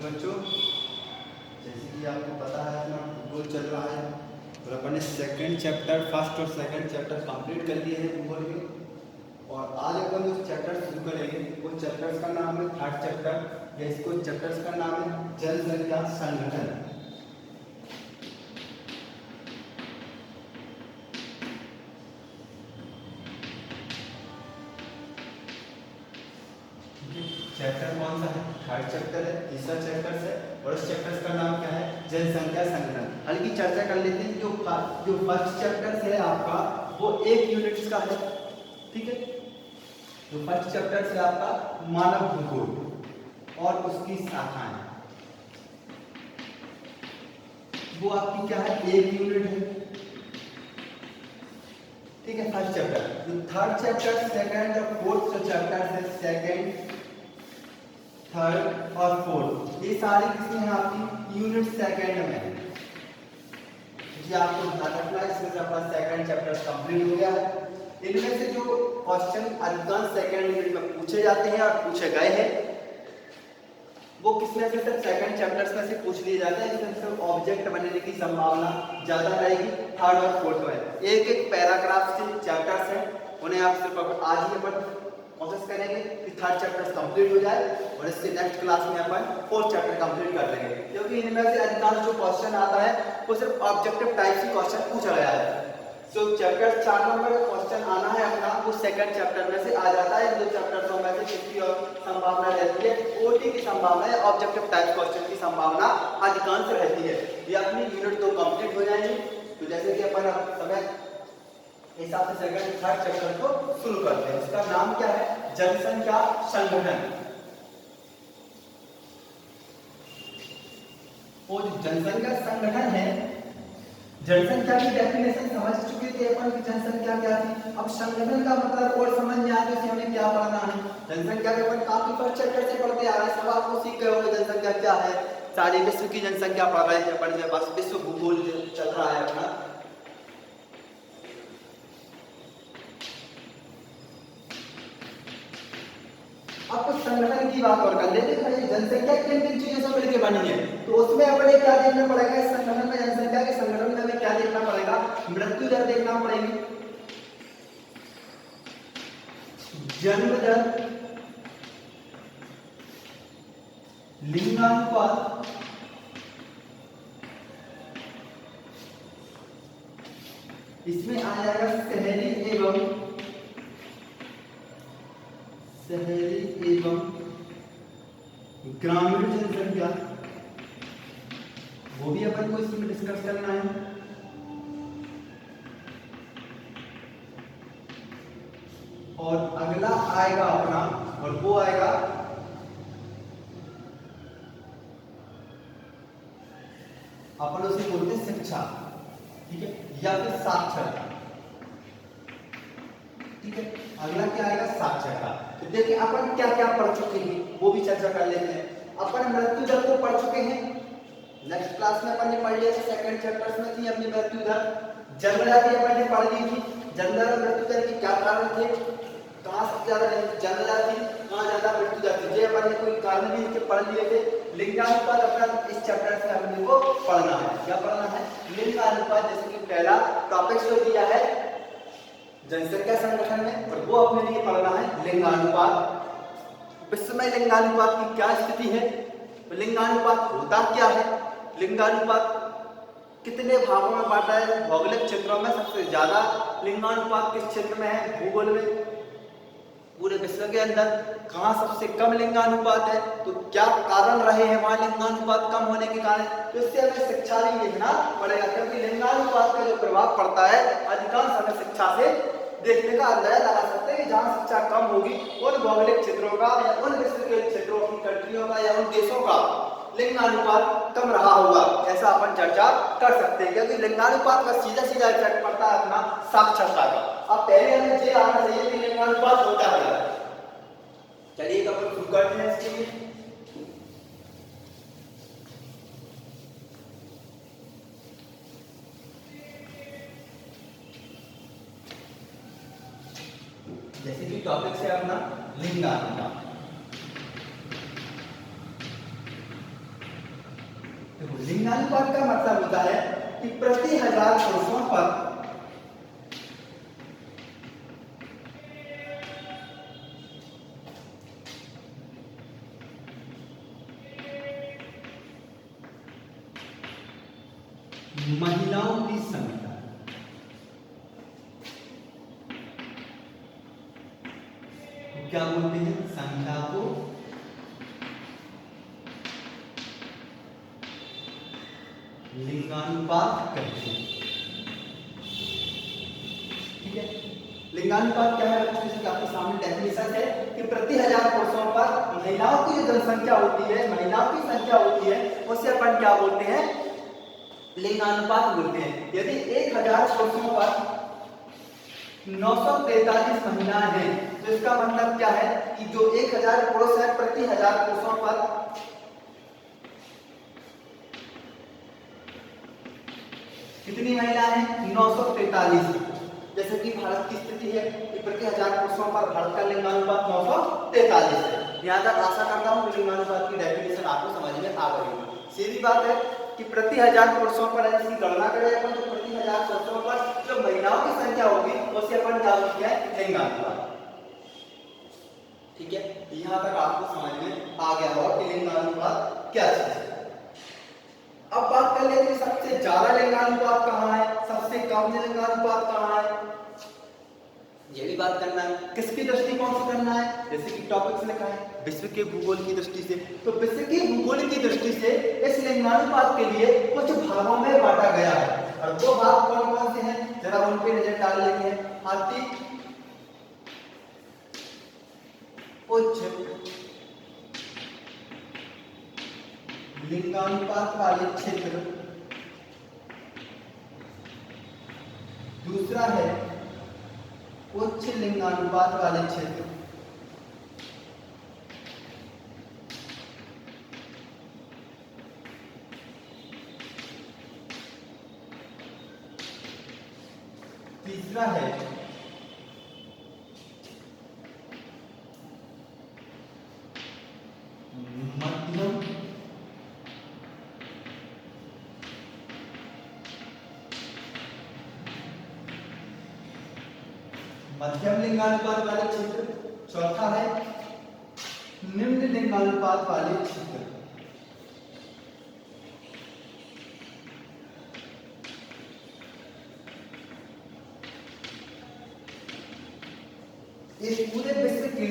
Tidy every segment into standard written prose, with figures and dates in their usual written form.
बच्चों, जैसे कि आपको पता है अपना भूगोल चल रहा है और अपन ने सेकंड चैप्टर फर्स्ट और सेकंड चैप्टर कंप्लीट कर लिए हैं भूगोल के। और आज अपन उस चैप्टर शुरू करेंगे। उस चैप्टर्स का नाम है थर्ड चैप्टर, या इसको चैप्टर्स का नाम है जनसंख्या संगठन। चैप्टर कौन सा है? थर्ड चैप्टर है, तीसरा चैप्टर है और इस चैप्टर का नाम क्या है? जनसंख्या संगठन। हल्की चर्चा कर लेते हैं। जो फर्स्ट चैप्टर है आपका वो 1 यूनिट्स का है, ठीक है। जो फर्स्ट चैप्टर है आपका मानव भूगोल और उसकी शाखाएं, वो आपकी क्या है? 1 यूनिट है, ठीक है। First chapter. जो थर्ड चैप्टर, सेकंड और फोर्थ चैप्टर है, सेकंड, थर्ड और फोर्थ, ये सारी किसमें है? आपकी यूनिट सेकंड में है। ये आपको ध्यान रखना है। इसमें से अपना सेकंड चैप्टर कंप्लीट हो गया है। इनमें से जो क्वेश्चन अधिकांश सेकंड यूनिट में पूछे जाते हैं और पूछे गए हैं, वो किसमें से? सिर्फ सेकंड चैप्टर्स में से पूछ लिए जाते हैं। इसमें सिर्फ ऑब्जेक्ट बनने की संभावना ज्यादा रहेगी थर्ड और फोर्थ में। एक एक पैराग्राफ से चैप्टर्स हैं, उन्हें आप सिर्फ आज ही अपन कोशिश करेंगे कि थर्ड चैप्टर कंप्लीट हो जाए और इसके नेक्स्ट क्लास में अपन फोर्थ चैप्टर कंप्लीट कर लेंगे, क्योंकि इनमें से अधिकांश जो क्वेश्चन आता है वो सिर्फ ऑब्जेक्टिव टाइप से क्वेश्चन पूछा गया है। तो चैप्टर 4 नंबर का क्वेश्चन आना है अपना, वो सेकंड चैप्टर में से आ जाता है। दो चैप्टर्स में से किसकी और संभावना रहती है? ओटी की संभावना है, ऑब्जेक्टिव टाइप क्वेश्चन की संभावना अधिकांश रहती है। ये अपनी यूनिट 2 कंप्लीट हो जाएंगे। तो जैसे कि अपन समय हिसाब से सेकंड थर्ड चैप्टर को शुरू करते हैं। इसका नाम क्या है? जनसंख्या संगठन। वो जो जनसंख्या संगठन है, जनसंख्या की डेफिनेशन समझ चुके थे अपन की जनसंख्या क्या थी। अब संगठन का मतलब और समझ में आया तो हमें क्या पढ़ना है। जनसंख्या के अपन काफी फर्स्ट चैप्टर से पढ़ते आ रहे हैं, सब आपको सीख गए होंगे जनसंख्या क्या है। सारी विश्व की जनसंख्या पढ़ रहे हैं अपन, बस विश्व भूगोल चल रहा है अपना। अब कुछ संगठन की बात और कर लेते हैं। जनसंख्या किन किन चीजों से मिलकर बनी है, तो उसमें अपने क्या देखना पड़ेगा? इस संगठन में, जनसंख्या के संगठन में हमें क्या देखना पड़ेगा? मृत्यु दर देखना पड़ेगी, जन्म दर, लिंगानुपात, इसमें आ जाएगा शहरी एवं ग्रामीण जनसंख्या, वो भी अपन को इसमें डिस्कस करना है। और अगला आएगा अपना, और वो आएगा अपन उसे बोलते हैं शिक्षा, ठीक है, या फिर साक्षरता, ठीक है। अगला क्या आएगा? साक्षरता। तो देखिए अपन क्या क्या पढ़ चुके हैं वो भी चर्चा कर लेते हैं। अपन मृत्यु दर को पढ़ चुके हैं, नेक्स्ट क्लास में अपन ने पढ़ लिया था, सेकंड चैप्टर्स में थी अपनी मृत्यु दर। जन्म दर भी अपन ने पढ़ ली थी। जन्म दर और मृत्यु दर के क्या कारण थे, कहाँ सबसे ज्यादा जन्म दर थी, कहाँ ज्यादा मृत्यु दर थी, ये अपन ने कोई कारण भी इसके पढ़ लिए थे। लिंगानुपात अपना इस चैप्टर से हमने को पढ़ना है। क्या पढ़ना है? लिंगानुपात। जैसे कि पहला टॉपिक जो दिया है जनसंख्या संगठन में, और वो अपने लिए पढ़ना है लिंगानुपात। विश्व में लिंगानुपात की क्या स्थिति है, लिंगानुपात होता क्या है, लिंगानुपात कितने भागों में बांटा है। भौगोलिक क्षेत्रों में सबसे ज्यादा लिंगानुपात किस क्षेत्र में है? भूगोल में। पूरे विश्व के अंदर कहाँ सबसे कम लिंगानुपात है, तो क्या कारण रहे हैं वहां लिंगानुपात कम होने के कारण। तो इससे हमें शिक्षा भी देखना पड़ेगा, क्योंकि लिंगानुपात का जो प्रभाव पड़ता है अधिकांश हमें शिक्षा से देखने का अंदाजा लगा सकते हैं। जहां शिक्षा कम होगी उन भौगोलिक क्षेत्रों का या उन विश्व के क्षेत्रों की कंट्रियों का या उन देशों का लिंगानुपात कम रहा होगा, ऐसा अपन चर्चा कर सकते हैं। क्योंकि लिंगानुपात का सीधा सीधा इफेक्ट पड़ता है अपना साक्षरता का। अब पहले हमें ये आना चाहिए कि लिंगानुपात होता क्या है। चलिए तो अपन शुरू करते हैं इसके लिए। जैसे कि टॉपिक है अपना लिंगानुपात। देखो लिंगानुपात का मतलब होता है कि प्रति 1000 पुरुषों पर महिलाओं की संख्या। क्या बोलते हैं? संख्या को लिंगानुपात कहते हैं। ठीक है, लिंगानुपात क्या है? जैसे कि आपके सामने डेफिनेशन है कि प्रति 1000 पुरुषों पर महिलाओं की जो जनसंख्या होती है, महिलाओं की संख्या होती है, उसे अपन क्या बोलते हैं? लिंगानुपात बोलते हैं। यदि 1000 पुरुषों पर 943 महिलाएं हैं तो इसका मतलब क्या है कि जो 1000 पुरुष है प्रति 1000 पुरुषों पर कितनी महिलाएं हैं? 943। जैसे कि भारत की स्थिति है कि प्रति 1000 पुरुषों पर भारत का लिंगानुपात 943 है। यहाँ तक आशा करता हूँ कि लिंगानुपात की डेफिनेशन आपको समझ में आ गई होगी। सीधी बात है कि प्रति 1000 पुरुषों पर इसकी गणना करें अपन तो प्रति 1000 पुरुषों पर जो महिलाओं की संख्या होगी उसे अपन क्या बोलते हैं? लिंगानुपात। ठीक है, यहाँ तक आपको समझ में आ गया होगा कि लिंगानुपात क्या चीज है। अब बात कर लेते हैं सबसे ज्यादा लिंगानुपात कहाँ है, सबसे कम लिंगानुपात कहाँ है, ये भी बात करना है। किसकी दृष्टिकोण से करना है? जैसे कि टॉपिक से लिखा है विश्व के भूगोल की दृष्टि से, तो विश्व के भूगोल की दृष्टि से इस लिंगानुपात के लिए कुछ भागों में बांटा गया है। और वो भाग कौन कौन से हैं जरा उन पे नजर डाल लेते हैं। अति उच्च लिंगानुपात वाले क्षेत्र, दूसरा है उच्च लिंगानुपात वाले क्षेत्र, तीसरा है मध्यम मध्यम लिंगानुपात वाले क्षेत्र, चौथा है निम्न लिंगानुपात वाले क्षेत्र। इस पूरे विश्व के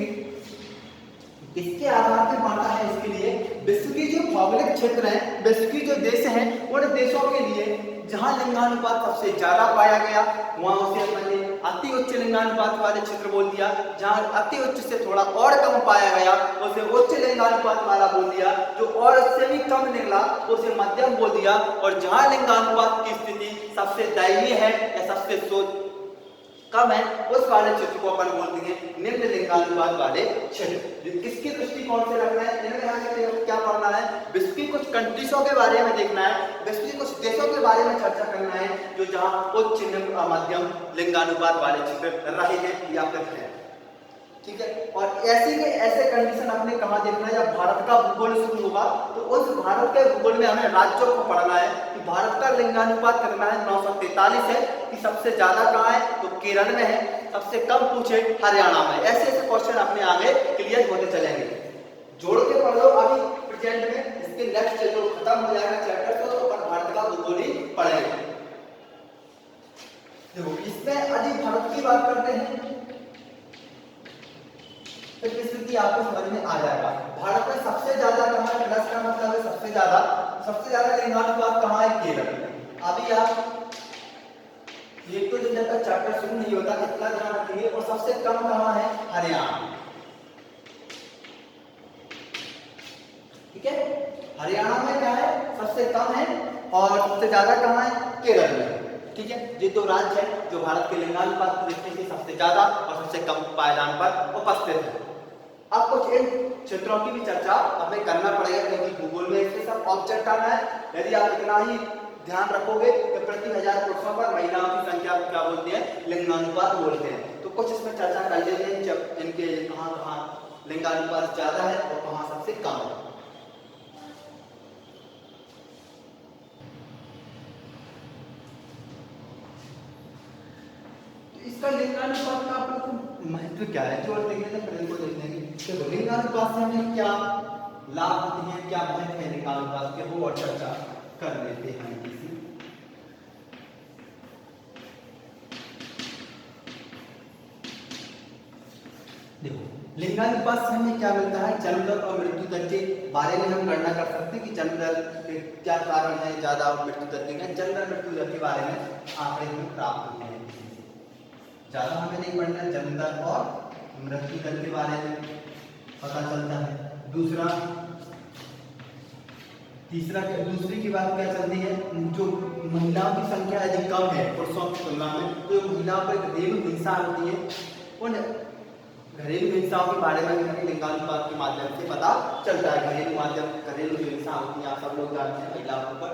किसके आधार पर बांटा है? इसके लिए विश्व की जो भौगोलिक क्षेत्र है, विश्व की जो देश हैं, उन देशों के लिए जहां लिंगानुपात सबसे ज्यादा पाया गया वहां उसे अपने अति उच्च लिंगानुपात वाले क्षेत्र बोल दिया। जहां अति उच्च से थोड़ा और कम पाया गया उसे उच्च लिंगानुपात वाला बोल दिया। जो और उससे भी कम निकला उसे मध्यम बोल दिया। और जहां लिंगानुपात की स्थिति सबसे दयनीय है या सबसे कम है उस वाले क्षेत्र को अपन बोलते हैं निम्न लिंगानुपात वाले क्षेत्र। किसकी दृष्टिकोण से रखना है? इनमें क्या पढ़ना है? विश्व की कुछ कंट्रीजों के बारे में देखना है, विश्व के कुछ देशों के बारे में चर्चा करना है जो जहां उच्च निम्न मध्यम लिंगानुपात वाले क्षेत्र रहे हैं या फिर हैं। ठीक है, और ऐसे के ऐसे कंडीशन आपने कहाँ देखना है? जब भारत का भूगोल शुरू होगा तो उस भारत के भूगोल में हमें राज्यों को पढ़ना है कि भारत का लिंगानुपात करना है 943 है कि सबसे ज्यादा कहाँ है तो केरल में है, सबसे कम पूछे हरियाणा में। ऐसे ऐसे क्वेश्चन अपने आगे क्लियर होते चलेंगे। जोड़ के पढ़ लो अभी प्रेजेंट में, इसके नेक्स्ट जो खत्म हो जाएगा चैप्टर तो अपन भारत का भूगोल ही पढ़ेंगे। देखो इसमें यदि भारत की बात करते हैं तो किस आपको समझ में आ जाएगा। भारत में सबसे ज्यादा कहाँ है? प्लस का मतलब है सबसे ज्यादा लिंगानुपात कहाँ है? केरल में। अभी आप एक तो जब तक चैप्टर शुरू नहीं होता इतना ध्यान रखिए। और सबसे कम कहाँ है? हरियाणा। ठीक है, हरियाणा में क्या है? सबसे कम है। और सबसे ज्यादा कहाँ है? केरल में। ठीक है, ये दो राज्य है जो भारत के लिंगानुपात की दृष्टि से सबसे ज्यादा और सबसे कम पायदान पर उपस्थित है। अब कुछ इन क्षेत्रों की भी चर्चा हमें करना पड़ेगा क्योंकि भूगोल में इसके सब ऑब्जेक्ट आना है। यदि आप इतना ही ध्यान रखोगे तो प्रति 1000 पुरुषों पर महिलाओं की संख्या को क्या बोलते हैं? लिंगानुपात बोलते हैं। तो कुछ इसमें चर्चा कर लेते हैं जब इनके कहाँ कहाँ लिंगानुपात ज्यादा है और कहाँ सबसे कम है। इसका लिंगानुपात का आपको महत्व क्या है, जो देखने से पहले को देखने की देखो लिंगानुपात से हमें क्या लाभ होते हैं, क्या महत्व है लिंगानुपात के, वो और चर्चा कर लेते हैं किसी। देखो लिंगानुपात से हमें क्या मिलता है, जन्म दर और मृत्यु दर के बारे में हम गणना कर सकते हैं कि जन्म दर के क्या कारण है ज्यादा और मृत्यु दर के, जन्म दर मृत्यु दर के बारे में आंकड़े हमें प्राप्त होते हैं। ज्यादा हमें नहीं पढ़ना, जन्म दर और मृत्यु दर के बारे में पता चलता है। दूसरी की बात क्या चलती है, जो महिलाओं की संख्या यदि कम है पुरुषों की तुलना में, तो महिलाओं पर घरेलू हिंसा होती है, उन घरेलू हिंसाओं के बारे में हमें लिंगानुपात के माध्यम से पता चलता है। घरेलू जो हिंसा होती है आप सब लोग जानते हैं महिलाओं पर,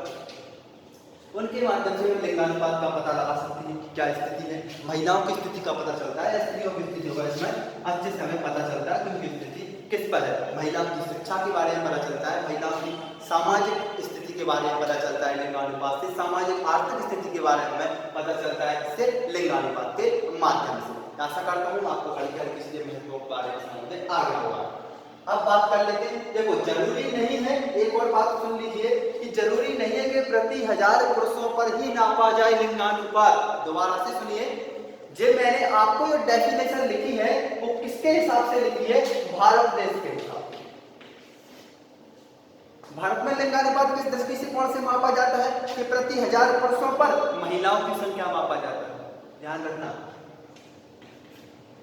उनके माध्यम से हम लिंगानुपात का पता लगा सकते हैं कि क्या स्थिति है। महिलाओं की स्थिति का पता चलता है, स्त्रियों की स्थिति होगा इसमें अच्छे से हमें पता चलता है कि उनकी स्थिति किस पर है। महिलाओं की शिक्षा के बारे में पता चलता है, महिलाओं की सामाजिक स्थिति के बारे में पता चलता है लिंगानुपात से, सामाजिक आर्थिक स्थिति के बारे में पता चलता है इससे लिंगानुपात के माध्यम से। आशा करता हूँ आपको हल्की से महत्व के बारे में समझ में आ गया होगा। अब बात कर लेते हैं, देखो जरूरी नहीं है, एक और बात सुन लीजिए कि जरूरी नहीं है कि प्रति 1000 पुरुषों पर ही नापा जाए लिंगानुपात। दोबारा से सुनिए, जो मैंने आपको जो डेफिनेशन लिखी है वो किसके हिसाब से लिखी है, भारत देश के हिसाब से। भारत में लिंगानुपात किस दृष्टिकोण से मापा जाता है कि प्रति 1000 पुरुषों पर महिलाओं की संख्या मापा जाता है, ध्यान रखना,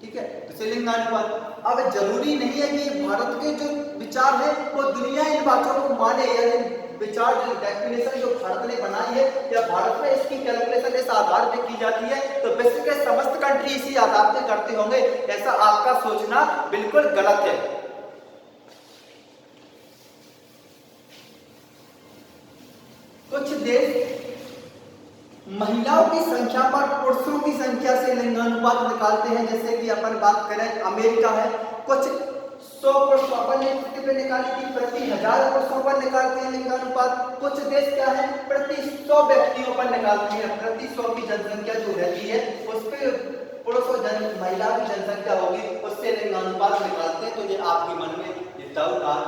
ठीक है। तो लिंगानुपात अब जरूरी नहीं है कि भारत के जो विचार है वो दुनिया इन बातों को माने, या विचार जो डेफिनेशन जो भारत ने बनाई है या भारत में इसकी कैलकुलेशन इस आधार पे की जाती है तो विश्व के समस्त कंट्री इसी आधार पे करते होंगे, ऐसा आपका सोचना बिल्कुल गलत है। कुछ देश महिलाओं की संख्या पर पुरुषों की संख्या से लिंगानुपात निकालते हैं, जैसे कि अपन बात करें अमेरिका है, कुछ 100 पुरुषों पर निकाली थी, प्रति 1000 पुरुषों पर निकालते हैं लिंगानुपात। कुछ देश क्या है प्रति 100 व्यक्तियों पर निकालते हैं, प्रति 100 की जनसंख्या जो रहती है उस पर पुरुष और महिला की जनसंख्या होगी उससे लिंगानुपात निकालते हैं। तो ये आपके मन में ये डाउट आप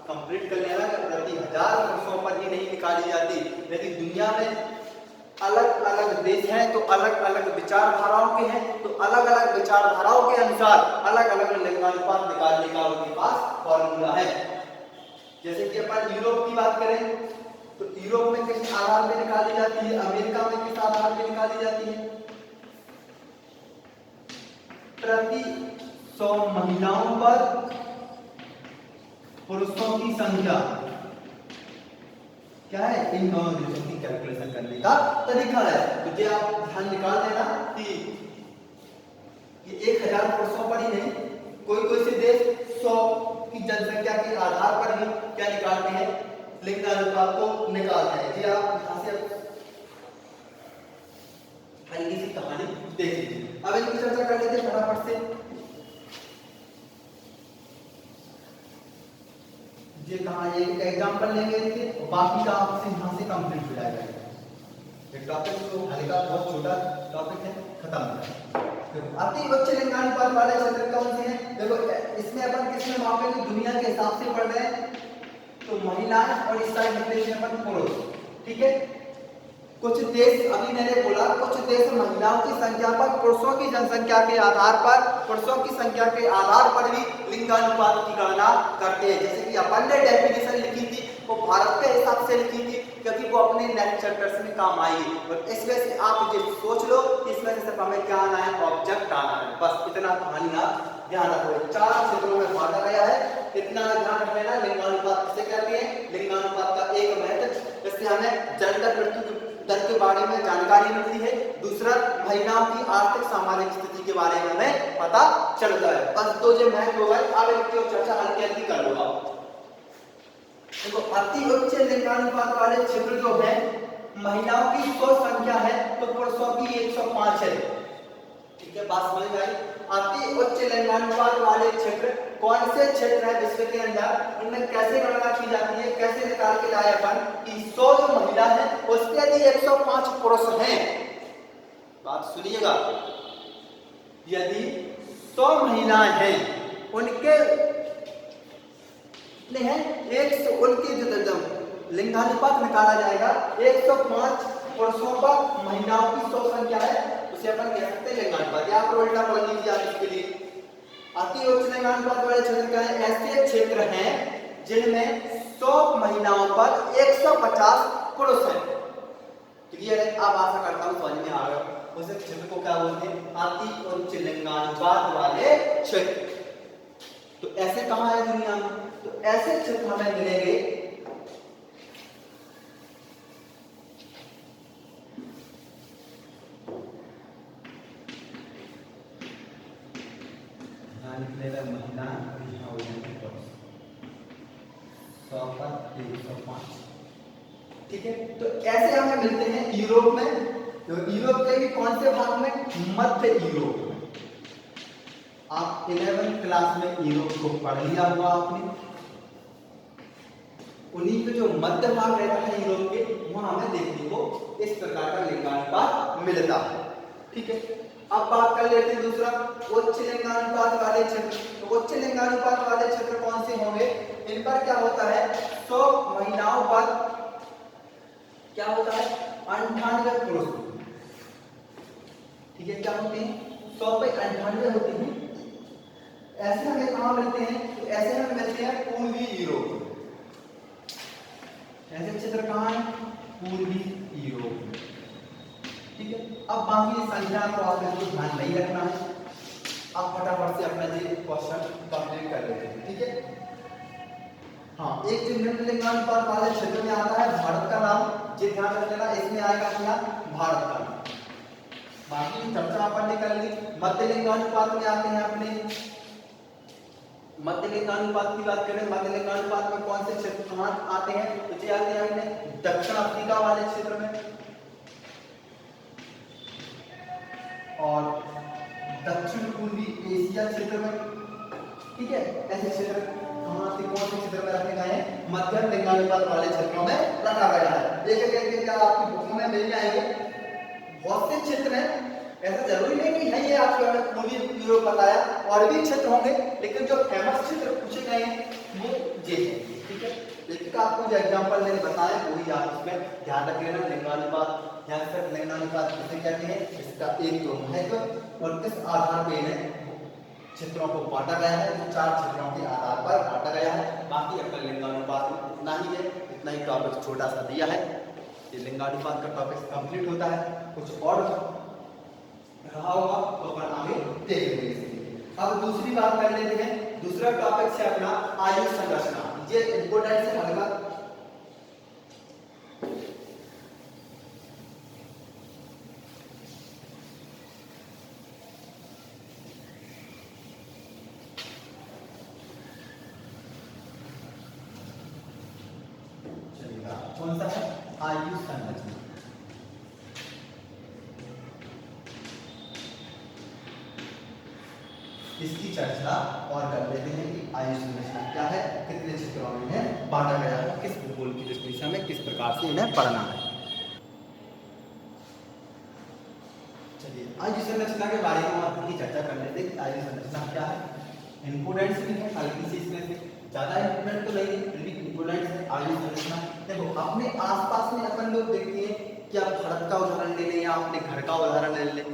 कंप्लीट कर लेना कि प्रति 1000 पुरुषों पर ही नहीं निकाली जाती, लेकिन दुनिया में अलग अलग देश हैं तो अलग अलग विचारधाराओं के हैं, तो अलग अलग विचारधाराओं के अनुसार अलग अलग लिंगानुपात निकालने का उनके पास फॉर्मूला है। जैसे कि अपन यूरोप की बात करें तो यूरोप में किस आधार पे निकाली जाती है, अमेरिका में किस आधार पे निकाली जाती है, प्रति 100 महिलाओं पर पुरुषों की संख्या, क्या है इन दोनों देशों की कैलकुलेशन करने का तरीका है। तो ये आप ध्यान निकाल देना कि ये 1000 पुरुषों पर ही नहीं, कोई से देश 100 की जनसंख्या के आधार पर ही क्या निकालते हैं लिंगानुपात को निकालते हैं। जी आप यहाँ से हल्की सी कहानी देख लीजिए। अब इनकी चर्चा कर लेते हैं फटाफट से। ये कहाँ एक एग्जांपल लेंगे इसके, बाकी का आपसे यहाँ से कंप्लीट हो जाएगा। एक टॉपिक तो हल्का बहुत छोटा टॉपिक है, खत्म हो जाएगा। अति उच्च लिंगानुपात वाले क्षेत्र कौन से हैं, देखो इसमें अपन किसमें मापेंगे, दुनिया के हिसाब से पढ़ रहे हैं तो महिलाएं और इस साइड निकलेंगे अपन पुरुष, ठीक है। कुछ देश अभी मैंने बोला, कुछ देश महिलाओं की संख्या पर पुरुषों की जनसंख्या के आधार पर, पुरुषों की संख्या के आधार पर भी लिंगानुपात की गणना करते हैं। जैसे कि अपन ने डेफिनेशन लिखी थी वो भारत के हिसाब से लिखी थी क्योंकि वो अपने नेक्स्ट चैप्टर्स में काम आएगी, और इसमें से आप ये सोच लो इसमें से सिर्फ हमें क्या आना है, ऑब्जेक्ट आना है, बस इतना कहानी आप ध्यान रखो। 4 क्षेत्रों में बांटा गया है, इतना ध्यान रख लेना। लिंगानुपात किसे कहते हैं, लिंगानुपात का एक महत्व, इससे हमें जन्म मृत्यु दर के बारे में जानकारी मिलती है, दूसरा महिलाओं की आर्थिक सामाजिक स्थिति के बारे में हमें पता चलता है। बस दो जो महत्व होगा अब इनकी चर्चा हल्की हल्की कर लो आप। देखो अति उच्च लिंगानुपात वाले क्षेत्र जो है महिलाओं की 100 संख्या है तो पुरुषों की 105 है, ठीक है, बात समझ में आई। अति उच्च लिंगानुपात वाले क्षेत्र कौन से क्षेत्र है विश्व के अंदर, उनमें कैसे गणना की जाती है, कैसे निकाल के लाए अपन कि 100 जो महिला है उसके यदि 105 पुरुष हैं, बात सुनिएगा, यदि 100 महिलाएं हैं, उनके कितने हैं 100, उनके जो लिंगानुपात निकाला जाएगा 105 पुरुषों पर महिलाओं की 100 संख्या है, उसे अपन कह सकते हैं लिंगानुपात। या आप उल्टा पढ़ लीजिए आप इसके लिए। अति उच्च लिंगानुपात वाले क्षेत्र क्या है? ऐसे क्षेत्र हैं जिनमें 100 महिलाओं पर 150 पुरुष हैं। क्लियर है? आप आशा करता हूं समझ में आ गया। उस क्षेत्र को क्या बोलते हैं? अति उच्च लिंगानुपात वाले क्षेत्र। तो ऐसे कहां है दुनिया में? तो ऐसे क्षेत्र हमें मिलेंगे महिला 105। ठीक है, तो ऐसे हमें मिलते हैं यूरोप में। तो यूरोप के भी कौन से भाग में? मध्य यूरोप में। आप 11th क्लास में यूरोप को पढ़ लिया होगा आपने। उन्हीं के जो मध्य भाग रहता है यूरोप के, वहां हमें देखने को इस प्रकार का लिंगानुपात मिलता है। ठीक है, अब बात कर लेते हैं दूसरा उच्च लिंगानुपात वाले क्षेत्र। तो उच्च लिंगानुपात वाले क्षेत्र कौन से होंगे? इन पर क्या होता है? 100 महिलाओं पर क्या होता है? 98 पुरुष। ठीक है, क्या होते हैं? 100 पे 98 होते हैं। ऐसे हमें कहां मिलते हैं? तो ऐसे हमें मिलते हैं पूर्वी यूरोप। ऐसे क्षेत्र कहां है? पूर्वी यूरोप में। ठीक है, अब बाकी संख्या को आपको ध्यान नहीं रखना है। आप फटाफट से अपना ये क्वेश्चन कंप्लीट कर लेते हैं। ठीक है, हाँ, एक जो निम्न लिंगानुपात वाले क्षेत्र में आता है भारत का नाम, ये ध्यान रख लेना। इसमें आएगा अपना भारत का नाम। बाकी चर्चा अपन ने कर ली। मध्य लिंगानुपात में आते हैं अपने मध्य लिंगानुपात की बात करें, मध्य लिंगानुपात में कौन से क्षेत्र कहां आते हैं? तो ये आते हैं अपने दक्षिण अफ्रीका वाले क्षेत्र में और दक्षिण पूर्वी एशिया क्षेत्र में। ठीक है, ऐसे क्षेत्र कहां से कौन से क्षेत्र में रखे गए हैं? मध्यम लिंगानुपात वाले क्षेत्रों में रखा गया है। एक एक करके क्या आपकी बुकों में मिल जाएंगे। बहुत से क्षेत्र हैं, ऐसा जरूरी नहीं कि है ये आपको पूर्वी यूरोप बताया, और भी क्षेत्र होंगे, लेकिन जो फेमस क्षेत्र पूछे गए हैं वो ये है। ठीक है, लेकिन आपको जो एग्जांपल मैंने बताया वही आप इसमें ध्यान रख लेना। लिंगानुपात या फिर लिंगानुपात किसे कहते हैं, इसका एक तो महत्व और किस आधार पर इन्हें क्षेत्रों को बांटा गया है। तो 4 क्षेत्रों के आधार पर बांटा गया है। बाकी अपना लिंगानुपात इतना ही है, इतना ही टॉपिक छोटा सा दिया है। ये लिंगानुपात का टॉपिक कंप्लीट होता है। कुछ और रहा होगा तो अपन आगे देख लेंगे। अब दूसरी बात कर लेते हैं। दूसरा टॉपिक से अपना आयु संरचना। ये इंपोर्टेंट है हल्का। चलिएगा, कौन सा है? आयु संरचना। इसकी चर्चा और कर लेते हैं कि आयु संरचना क्या है, कितने क्षेत्रों में इन्हें बांटा गया है, किस भूगोल की दृष्टि से हमें किस प्रकार से इन्हें पढ़ना है। चलिए, आयु संरचना के बारे में आप की चर्चा कर लेते हैं कि आयु संरचना क्या है। इंपोर्टेंट भी है, हल्की सी इसमें से ज्यादा इंपोर्टेंट तो नहीं है, फिर भी इंपोर्टेंट है आयु संरचना। देखो, अपने आसपास में अपन लोग देखते हैं कि आप भारत का उदाहरण ले लें या अपने घर का उदाहरण ले लें,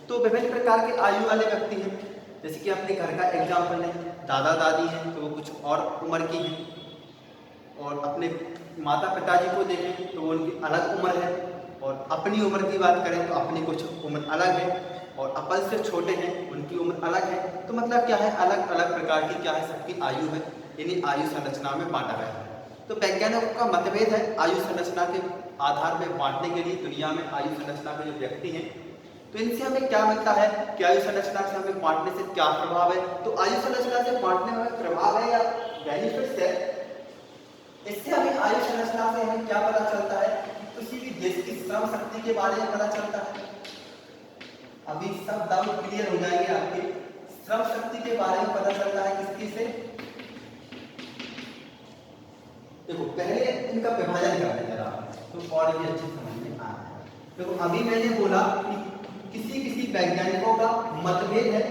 तो विभिन्न प्रकार के आयु वाले व्यक्ति हैं। जैसे कि अपने घर का एग्जाम्पल है, दादा दादी हैं तो वो कुछ और उम्र की हैं, और अपने माता पिताजी को देखें तो उनकी अलग उम्र है, और अपनी उम्र की बात करें तो अपनी कुछ उम्र अलग है, और अपन से छोटे हैं उनकी उम्र अलग है। तो मतलब क्या है, अलग अलग प्रकार की क्या है सबकी आयु है, इन्हीं आयु संरचना में बांटा गया है। तो वैज्ञानिकों का मतभेद है आयु संरचना के आधार पर बांटने के लिए। दुनिया में आयु संरचना के जो व्यक्ति हैं तो इनसे हमें क्या मिलता है कि आयु संरचना से हमें बांटने से क्या प्रभाव है। तो आयु संरचना से बांटने में प्रभाव है या बेनिफिट्स है, इससे हमें आयु संरचना से हमें क्या पता चलता है? किसी भी देश की श्रम शक्ति के बारे में पता चलता है। अभी सब डाउट क्लियर हो जाएंगे आपके। श्रम शक्ति के बारे में पता चलता है किसकी से? देखो, पहले इनका विभाजन करते हैं जरा, तो और भी अच्छे समझ में आ रहा है। देखो, अभी मैंने बोला कि किसी किसी वैज्ञानिकों का मतभेद है,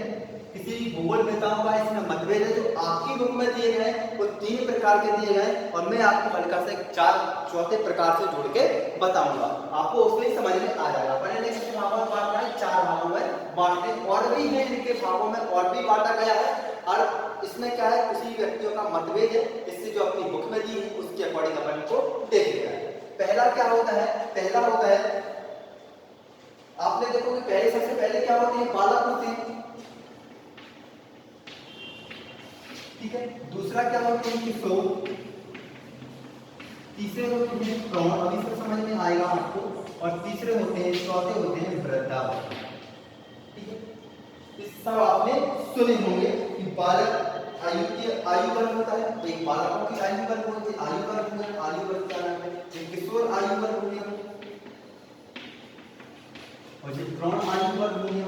किसी भूगोलवेताओं का इसमें मतभेद है। जो आपकी बुक में दिए गए वो 3 प्रकार के दिए गए और मैं आपको हल्का से 4 चौथे प्रकार से जोड़ के बताऊंगा, आपको उसमें समझ में आ जाएगा। अपन ने कितने भागों में बांटना है, 4 भागों में बांटने और भी है, इनके भागों में और भी बांटा गया है। और इसमें क्या है, किसी व्यक्तियों का मतभेद है, इससे जो अपनी बुक में दी है उसके अकॉर्डिंग अपन को देख लिया है। पहला क्या होता है, पहला होता है, आपने देखो कि पहले सबसे पहले क्या होते हैं, बालक होते हैं, ठीक है। दूसरा क्या होते हैं, किशोर। तीसरे होते हैं प्रौढ़, अभी से समझ में आएगा आपको। और तीसरे होते हैं, चौथे होते हैं वृद्धावस्था, ठीक है। इस सब आपने सुने होंगे कि बालक आयु वर्ग होता है, एक बालकों की आयु वर्ग होती है, आयु वर्ग क्या नाम है, एक किशोर आयु वर्ग हो गया और ये प्रौढ़ आयु वर्ग हो गया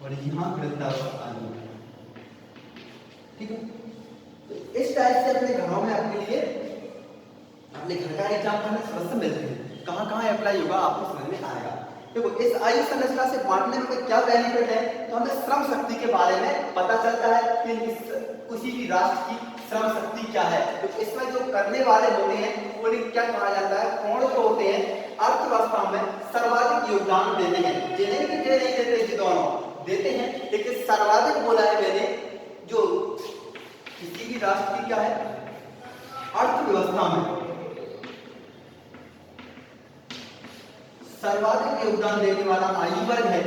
और यहाँ वृद्धावस्था आयु वर्ग, ठीक है। तो इस टाइप से अपने घरों में अपने लिए अपने घर का एग्जाम करने समस्या मिलती है, कहाँ कहाँ अप्लाई होगा आपको समझ में आएगा। देखो इस आयु संरचना से बांटने में क्या बेनिफिट है, तो हमें श्रम शक्ति के बारे में पता चलता है कि किसी भी राष्ट्र की श्रम शक्ति क्या है। तो इसमें जो करने वाले होते हैं उन्हें क्या कहा जाता है, कौन जो होते हैं अर्थव्यवस्था में सर्वाधिक योगदान देते हैं। जिन्हें कि नहीं देते, जी दोनों देते हैं, लेकिन सर्वाधिक बोला है मैंने, जो किसी भी राष्ट्र की क्या है अर्थव्यवस्था में सर्वाधिक योगदान देने वाला आयु वर्ग है,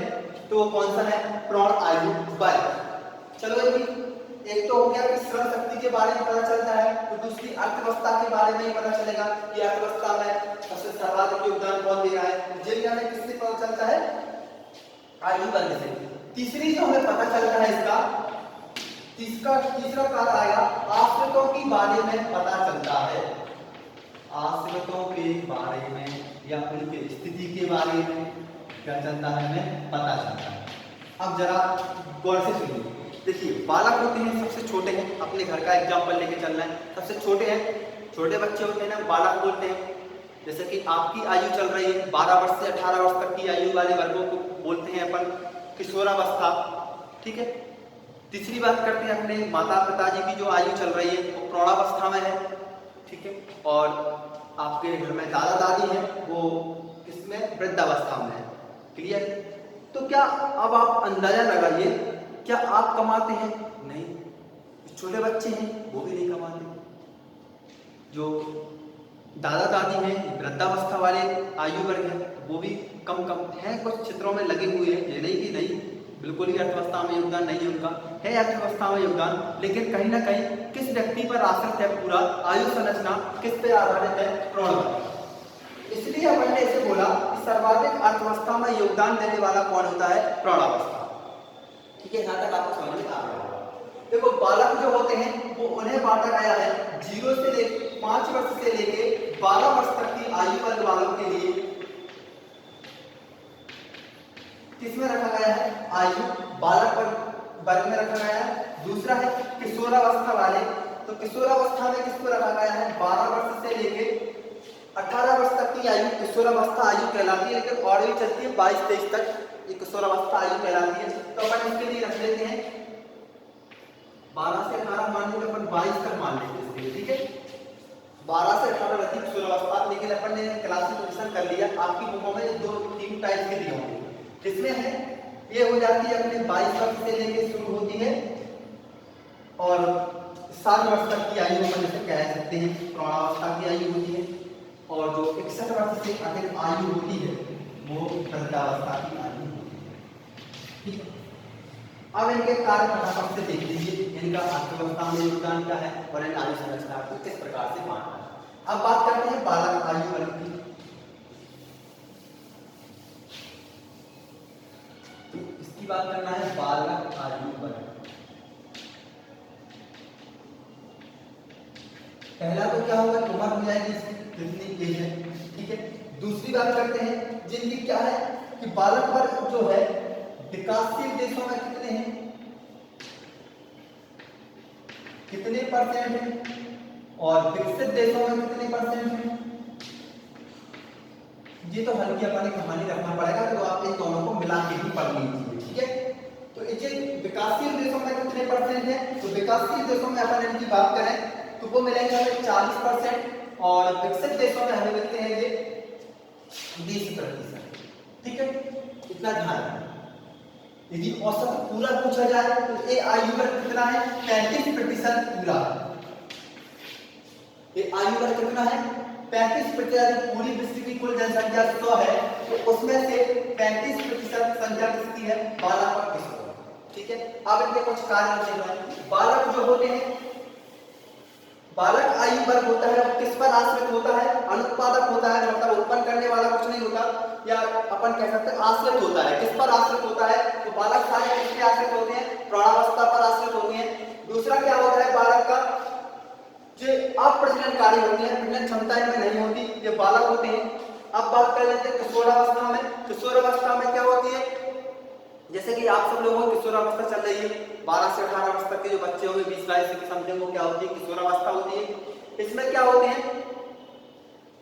तो वो कौन सा है, प्रौढ़ आयु वर्ग। चलो एक तो हो गया कि श्रम शक्ति के बारे में पता चलता है, तो दूसरी अर्थव्यवस्था के बारे में ही पता चलेगा कि अर्थव्यवस्था में सबसे सर्वाधिक योगदान कौन दे रहा है, जिनका हमें किससे पता चलता है, आयु वर्ग से। तीसरी जो हमें पता चलता है इसका तीसरा कार्य आएगा आश्रितों के बारे में पता चलता है, आश्रितों के बारे में या उनकी स्थिति के बारे में क्या चलता है, हमें पता चलता है। अब जरा गौर से सुनिए, देखिए बालक होते हैं, सबसे छोटे हैं, अपने घर का एग्जाम्पल लेके चलना है, सबसे छोटे हैं, छोटे बच्चे होते हैं ना, बालक बोलते हैं। जैसे कि आपकी आयु चल रही है 12 वर्ष से 18 वर्ष तक की आयु वाले वर्गों को बोलते हैं अपन किशोरावस्था, ठीक है। तीसरी बात करते हैं अपने माता पिताजी की जो आयु चल रही है वो प्रौढ़ावस्था में है, ठीक है। और आपके घर में दादा दादी हैं वो किसमें, वृद्धावस्था में है, क्लियर। तो क्या अब आप अंदाजा लगाइए, क्या आप कमाते हैं, नहीं, छोटे बच्चे हैं वो भी नहीं कमाते, जो दादा दादी हैं वृद्धावस्था वाले आयु वर्ग है वो भी कम है, कुछ क्षेत्रों में लगे हुए हैं, ये नहीं कि नहीं बिल्कुल ही अर्थव्यवस्था में योगदान नहीं है उनका, है अर्थव्यवस्था में योगदान, लेकिन कहीं ना कहीं किस व्यक्ति पर आश्रित है, पूरा आयु संरचना किस पे आधारित है, प्रौढ़। इसलिए अपन ने इसे बोला कि सर्वाधिक अर्थव्यवस्था में योगदान देने वाला कौन होता है, प्रौढ़ावस्था, ठीक है। यहाँ तक आपको समझ में आ गया। देखो बालक जो होते हैं वो उन्हें बांटा गया है 0 से 5 वर्ष से लेके 12 वर्ष तक की आयु वर्ग वालों के लिए किसमें रखा गया है, आयु बालक वर्ग में रखा गया है। दूसरा है किशोरावस्था वाले, तो किशोरावस्था में किसको रखा गया है, 12 वर्ष से लेके 18 वर्ष तक की आयु किशोरावस्था आयु कहलाती है, लेकिन और भी चलती है 22-23 तक ये किशोरावस्था आयु कहलाती है। तो अपन इसके लिए रख लेते हैं 12 से 18 मान लेते, अपन 22 तक मान लेते इसके लिए, ठीक है। 12 से 18 रहती है किशोरावस्था, लेकिन अपन ने क्लासिफिकेशन कर लिया, आपकी बुकों में 2-3 टाइप के दिए होंगे, जिसमें है ये हो जाती है अपने 22 वर्ष से लेके शुरू होती है और 60 वर्ष तक की आयु में जैसे कह सकते हैं प्रौढ़ावस्था की आयु होती है, और जो 61 वर्ष से अधिक आयु होती है वो वृद्धावस्था की आयु होती है, ठीक है। अब इनके कार्य फटाफट से देख लीजिए, इनका अर्थव्यवस्था में योगदान क्या है और इन आयु संरचना को किस प्रकार से बांटना है। अब बात करते हैं बालक आयु वर्ग की। इसकी बात करना है बालक आयु वर्ग। पहला तो क्या होगा, उम्र हो जाएगी इसकी कितनी एज है, ठीक है। दूसरी बात करते हैं जिनकी क्या है कि बालक वर्ग जो है विकासशील देशों में कितने हैं, कितने परसेंट हैं, और विकसित देशों में कितने परसेंट हैं, ये तो हल्की अपन कहानी रखना पड़ेगा, तो आप इन दोनों को मिला के ही पढ़ लीजिए, ठीक है। तो ये विकासशील देशों में कितने परसेंट है, तो विकासशील देशों में अपन इनकी बात करें तो वो मिलेंगे हमें 40%, और विकसित देशों में हमें मिलते हैं ये 20%, ठीक है। इतना ध्यान रखना। यदि औसत पूरा पूछा जाए तो ये आयु वर्ग कितना है, 35% पूरा। ये आयु वर्ग कितना है, 35%। पूरी विश्व की कुल जनसंख्या 100 है, तो उसमें से 35% संख्या किसकी है, बालक और किशोर, ठीक है। अब इनके कुछ कारण हैं। बालक जो होते हैं, बालक आयु वर्ग होता है, किस पर आश्रित होता है, अनुत्पादक होता है, मतलब उत्पन्न करने वाला कुछ नहीं होता, या अपन कह सकते हैं आश्रित होता है। किस पर आश्रित होता है, तो बालक सारे किस पे आश्रित होते हैं, प्रौढ़ावस्था पर आश्रित होते हैं। दूसरा क्या होता है, बालक का जो अप्रजननकारी होते हैं, प्रजनन क्षमता इनमें नहीं होती, ये बालक होते हैं। अब बात कर लेते हैं किशोरावस्था में। किशोरावस्था में क्या होती है, जैसे कि आप सब लोगों की किशोरावस्था चल रही है, 12 से 18 वर्ष तक के जो बच्चे होंगे, 20-22 की समथिंग, वो क्या होती है, किशोरावस्था होती है। इसमें क्या होते हैं,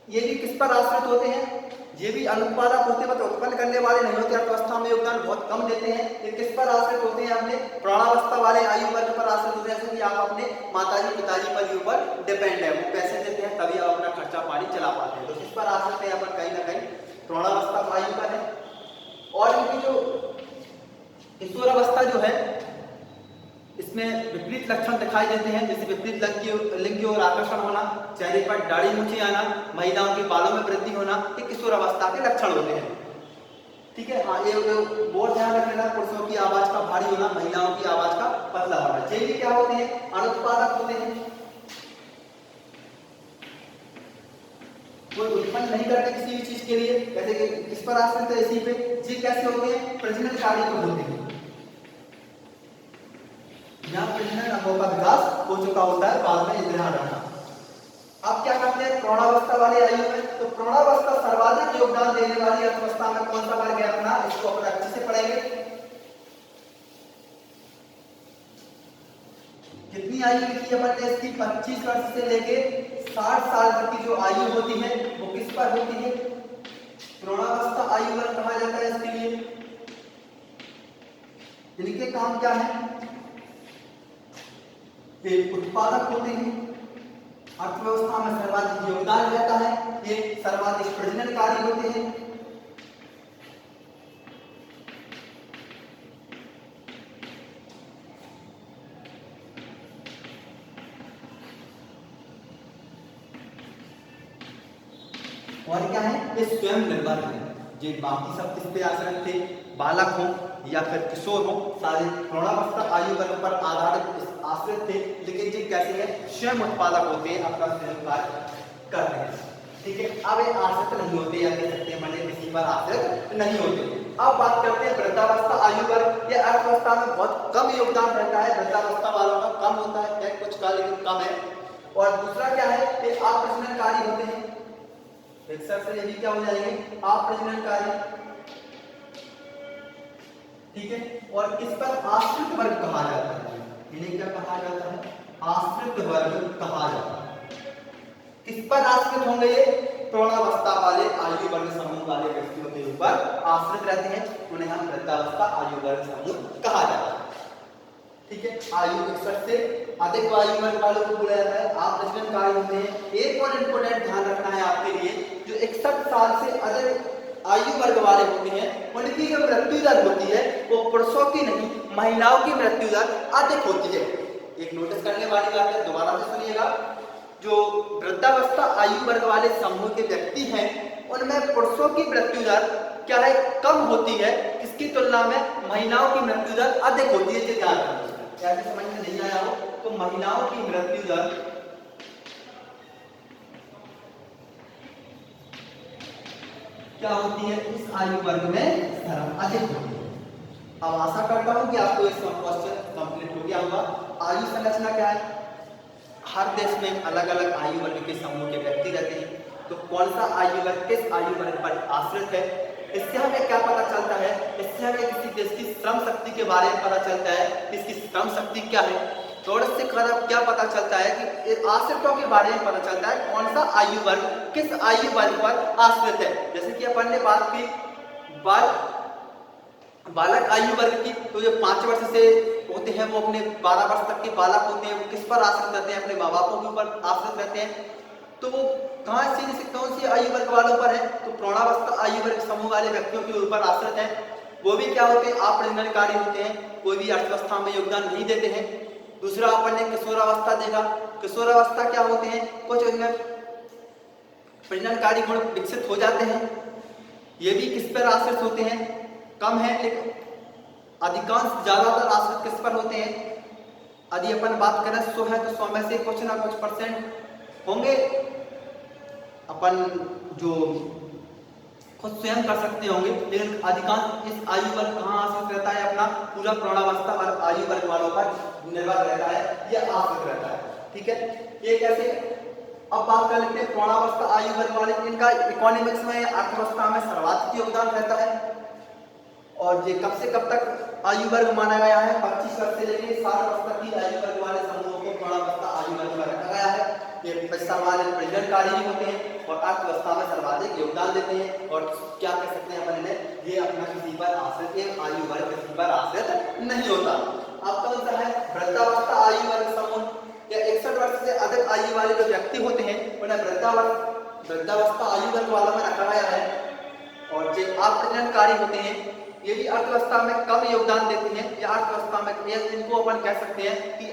ये भी किस पर आश्रित होते हैं, ये भी अनुत्पादक होते हैं, मतलब उत्पन्न करने वाले नहीं होते, अर्थव्यवस्था में योगदान बहुत कम देते हैं। ये किस पर आश्रित होते हैं, अपने प्रौढ़ावस्था वाले आयु वर्ग पर आश्रित होते हैं। जैसे कि आप अपने माताजी पिताजी पर ऊपर डिपेंड है, वो पैसे देते हैं तभी आप अपना खर्चा पानी चला पाते हैं, तो किस पर आश्रित है अपन, कहीं ना कहीं प्रौढ़ावस्था आयु पर है। और इनकी जो किशोरावस्था जो है, इसमें विपरीत लक्षण दिखाई देते हैं, जैसे विपरीत लिंग की ओर आकर्षण होना, चेहरे पर दाढ़ी मूछें आना, महिलाओं के बालों में वृद्धि होना, ये किशोरावस्था के लक्षण होते हैं, ठीक है। हाँ, ये बहुत ध्यान रखना, पुरुषों की आवाज का भारी होना, महिलाओं की आवाज का पतला होना। ये भी क्या होते हैं, अनुत्पादक होते हैं, कोई उत्पन्न नहीं करते किसी भी चीज के लिए, जैसे कि किस पर आश्रित है, इसी पे। जी कैसे होते हैं, प्रजननकारी तो होते हैं, यहाँ प्रजनन अंगों का विकास हो चुका होता है, बाद में ध्यान रखना। अब क्या करते हैं प्रौढ़ावस्था वाले आयु में, तो प्रौढ़ावस्था सर्वाधिक योगदान देने वाली अर्थव्यवस्था में कौन सा वर्ग है अपना, इसको अपन अच्छे से पढ़ेंगे। कितनी आयु लिखी अपन ने इसकी, 25 वर्ष से लेके 60 साल तक की जो आयु होती है वो किस पर होती है, प्रौढ़ावस्था आयु वर्ग कहा जाता है इसके लिए। इनके काम क्या है, ये उत्पादक होते हैं, अर्थव्यवस्था में सर्वाधिक योगदान रहता है, ये सर्वाधिक प्रजननकारी होते हैं। और क्या है, ये स्वयं निर्भर है, ये बाकी सब किस पे आश्रित थे, बालक हो या फिर किशोर हो, सारे प्रौढ़ावस्था आयु वर्ग पर आधारित आश्रित थे, लेकिन ये कैसे है, स्वयं उत्पादक होते हैं, अपना स्वयं कार्य करते हैं, ठीक है। अब ये आश्रित नहीं होते, या कह सकते हैं मैंने किसी पर आश्रित नहीं होते। अब बात करते हैं वृद्धावस्था आयु वर्ग। ये अर्थव्यवस्था में बहुत कम योगदान रहता है, वृद्धावस्था वालों का कम होता है, कुछ का लेकिन कम है। और दूसरा क्या है, ये अप्रजननकारी होते हैं, विकसित से ये भी क्या हो जाएंगे, अप्रजननकारी, ठीक है। और किस पर आश्रित वर्ग कहा जाता है, इन्हें क्या कहा जाता है, आश्रित वर्ग कहा जाता है। किस पर आश्रित होंगे, ये प्रौढ़ावस्था वाले आयु वर्ग समूह वाले व्यक्तियों के ऊपर आश्रित रहते हैं, उन्हें हम वृद्धावस्था आयु वर्ग समूह कहा जाता है, ठीक है। आयु 61 से अधिक आयु वर्ग वालों को बोला जाता है अप्रजननकारी होते हैं। एक और इंपोर्टेंट ध्यान रखना है आपके लिए, जो 61 साल से अधिक आयु वर्ग वाले होते हैं, उनकी जो मृत्यु दर होती है वो पुरुषों की नहीं, महिलाओं की मृत्यु दर अधिक होती है। एक नोटिस करने वाली बात है, दोबारा से सुनिएगा, जो वृद्धावस्था आयु वर्ग वाले समूह के व्यक्ति हैं, उनमें पुरुषों की मृत्यु दर क्या है, कम होती है, किसकी तुलना में, महिलाओं की मृत्यु दर अधिक होती है। ध्यान रखना, क्या समझ में नहीं आया हो तो महिलाओं की मृत्यु दर क्या होती है, इस आयु वर्ग में अधिक होती है। अब आशा करता हूं कि आपको इस क्वेश्चन कंप्लीट हो गया होगा। आयु संरचना क्या है, हर देश में अलग अलग आयु वर्ग के समूह के व्यक्ति रहते हैं, तो कौन सा आयु वर्ग किस आयु वर्ग पर आश्रित है, इससे हमें क्या पता चलता है, इससे हमें किसी देश की श्रम शक्ति के बारे में पता चलता है, इसकी श्रम शक्ति क्या है, थोड़ा से क्या पता चलता है कि आश्रितों के बारे में पता चलता है कौन सा आयु वर्ग किस आयु वर्ग पर आश्रित है। जैसे कि अपन ने बात की बालक आयु वर्ग की, तो जो 5 वर्ष से होते हैं वो अपने 12 वर्ष तक के बालक होते हैं, वो किस पर आश्रित रहते हैं, अपने माँ बापों के ऊपर आश्रित रहते हैं। तो वो कहाँ से कौन सी आयु वर्ग वालों पर है, तो प्रौढ़ावस्था आयु वर्ग समूह वाले व्यक्तियों के ऊपर आश्रित है। वो भी क्या होते हैं, अप्रजननकारी होते हैं, कोई भी अर्थव्यवस्था में योगदान नहीं देते हैं। दूसरा अपन ने किशोरावस्था देखा, किशोरावस्था क्या होते हैं, कुछ उनमें प्रजननकारी गुण विकसित हो जाते हैं। ये भी किस पर आश्रित होते हैं, कम है लेकिन अधिकांश ज्यादातर आश्रित किस पर होते हैं। यदि अपन बात करें 100 है तो 100 में से कुछ ना कुछ % होंगे अपन जो खुद स्वयं कर सकते होंगे, लेकिन अधिकांश इस आयु वर्ग कहाँ आश्रित रहता है, अपना पूरा प्रौढ़ावस्था और आयु वर्ग वालों पर निर्भर रहता है, यह आश्रित रहता है। ठीक है, ये कैसे। अब बात कर लेते हैं प्रौढ़ावस्था आयु वर्ग वाले, इनका इकोनॉमिक्स में अर्थव्यवस्था में सर्वाधिक योगदान रहता है। और ये कब से कब तक आयु वर्ग माना गया है, 25 वर्ष से लेकर 60 वर्ष तक की आयु वर्ग वाले समूहों को प्रौढ़ावस्था आयु वर्ग में रखा गया है। ये प्रजननकारी होते हैं और अर्थव्यवस्था में सर्वाधिक योगदान देते हैं। और क्या कह सकते हैं अपन इन्हें, ये अपना किसी पर आश्रित आयु वर्ग किसी पर आश्रित नहीं होता। अब कौन सा है, वृद्धावस्था आयु वर्ग समूह, या 61 वर्ष से अधिक आयु वाले जो व्यक्ति होते हैं उन्हें वृद्धावस्था आयु वर्ग वालों में रखा गया है। और जो अप्रजननकारी होते हैं ये भी अर्थव्यवस्था में कम योगदान देते हैं, या अर्थव्यवस्था में इनको अपन कह सकते हैं कि ये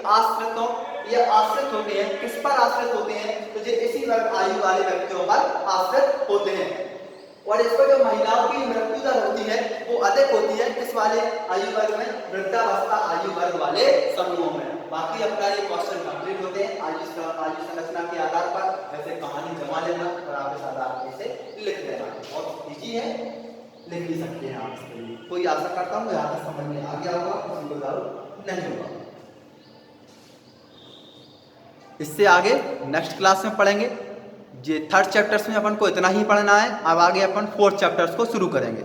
आश्रित होते हैं। किस पर आश्रित होते हैं, तो जो इसी वर्ग आयु वाले व्यक्तियों पर आश्रित होते हैं। और इसको जो महिलाओं की मृत्यु दर होती है वो अधिक होती है किस वाले आयु वर्ग में, वृद्धावस्था आयु वर्ग वाले समूहों में। बाकी अपना ये क्वेश्चन कंप्लीट होते हैं आयु संरचना के आधार पर। ऐसे कहानी जमा लेना और आप इस आधार पर इसे लिख देना, बहुत ईजी है, लिख भी सकते हैं आप इसके लिए। कोई आशा करता हूँ यहाँ तक समझ में आ गया होगा, किसी को डाउट नहीं होगा। इससे आगे नेक्स्ट क्लास में पढ़ेंगे। ये 3rd चैप्टर्स में अपन को इतना ही पढ़ना है। अब आगे अपन 4th चैप्टर्स को शुरू करेंगे।